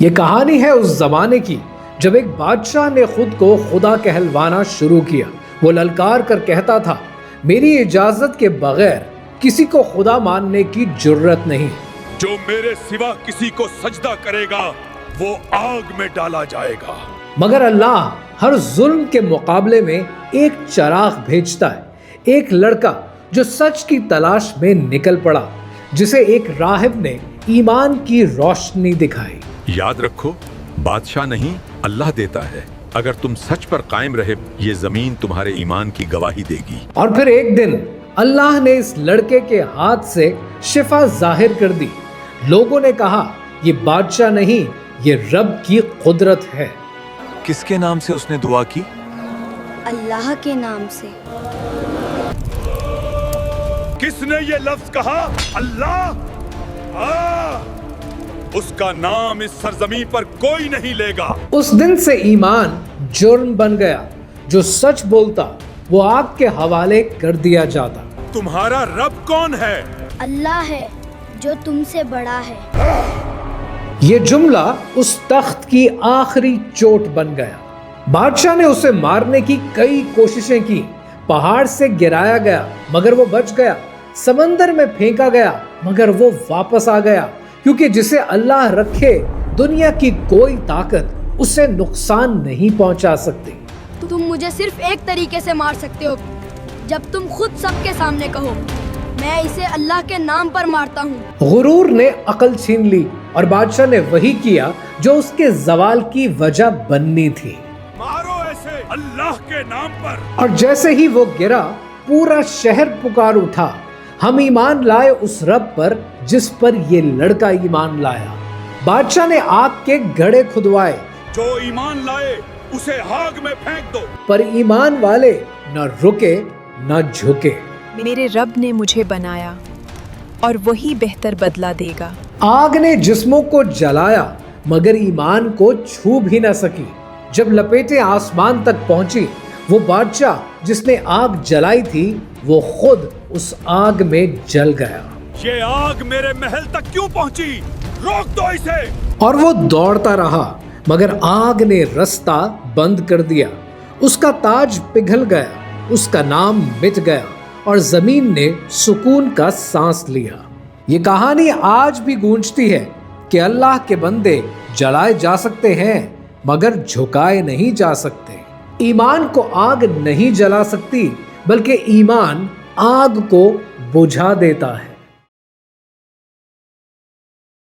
یہ کہانی ہے اس زمانے کی جب ایک بادشاہ نے خود کو خدا کہلوانا شروع کیا۔ وہ للکار کر کہتا تھا، میری اجازت کے بغیر کسی کو خدا ماننے کی جرت نہیں۔ جو میرے سوا کسی کو سجدہ کرے گا وہ آگ میں ڈالا جائے گا۔ مگر اللہ ہر ظلم کے مقابلے میں ایک چراغ بھیجتا ہے، ایک لڑکا جو سچ کی تلاش میں نکل پڑا، جسے ایک راہب نے ایمان کی روشنی دکھائی۔ یاد رکھو، بادشاہ نہیں اللہ دیتا ہے۔ اگر تم سچ پر قائم رہے، یہ زمین تمہارے ایمان کی گواہی دے گی۔ اور پھر ایک دن اللہ نے اس لڑکے کے ہاتھ سے شفا ظاہر کر دی۔ لوگوں نے کہا، یہ بادشاہ نہیں، یہ رب کی قدرت ہے۔ کس کے نام سے اس نے دعا کی؟ اللہ کے نام سے۔ کس نے یہ لفظ کہا؟ اللہ۔ اس کا نام اس سرزمین پر کوئی نہیں لے گا۔ اس دن سے ایمان جرم بن گیا۔ جو سچ بولتا وہ آگ کے حوالے کر دیا جاتا۔ تمہارا رب کون ہے؟ اللہ ہے جو تم سے بڑا ہے۔ یہ جملہ اس تخت کی آخری چوٹ بن گیا۔ بادشاہ نے اسے مارنے کی کئی کوششیں کی۔ پہاڑ سے گرایا گیا مگر وہ بچ گیا، سمندر میں پھینکا گیا مگر وہ واپس آ گیا، کیونکہ جسے اللہ رکھے دنیا کی کوئی طاقت اسے نقصان نہیں پہنچا سکتی۔ تم مجھے صرف ایک طریقے سے مار سکتے ہو، جب تم خود سب کے سامنے کہو، میں اسے اللہ کے نام پر مارتا ہوں۔ غرور نے عقل چھین لی اور بادشاہ نے وہی کیا جو اس کے زوال کی وجہ بننی تھی۔ مارو ایسے اللہ کے نام پر۔ اور جیسے ہی وہ گرا، پورا شہر پکار اٹھا، ہم ایمان لائے اس رب پر جس پر یہ لڑکا ایمان لایا۔ بادشاہ نے آگ کے گڑھے کھدوائے، جو ایمان لائے اسے آگ میں پھینک دو۔ پر ایمان والے نہ رکے نہ جھکے۔ میرے رب نے مجھے بنایا اور وہی بہتر بدلہ دے گا۔ آگ نے جسموں کو جلایا مگر ایمان کو چھو بھی نہ سکی۔ جب لپیٹیں آسمان تک پہنچی، وہ بادشاہ جس نے آگ جلائی تھی وہ خود اس آگ میں جل گیا۔ یہ آگ میرے محل تک کیوں پہنچی؟ روک دو اسے۔ اور وہ دوڑتا رہا مگر آگ نے رستہ بند کر دیا۔ اس کا تاج پگھل گیا، اس کا نام مٹ گیا اور زمین نے سکون کا سانس لیا۔ یہ کہانی آج بھی گونجتی ہے کہ اللہ کے بندے جلائے جا سکتے ہیں مگر جھکائے نہیں جا سکتے۔ ایمان کو آگ نہیں جلا سکتی بلکہ ایمان آگ کو بجھا دیتا ہے۔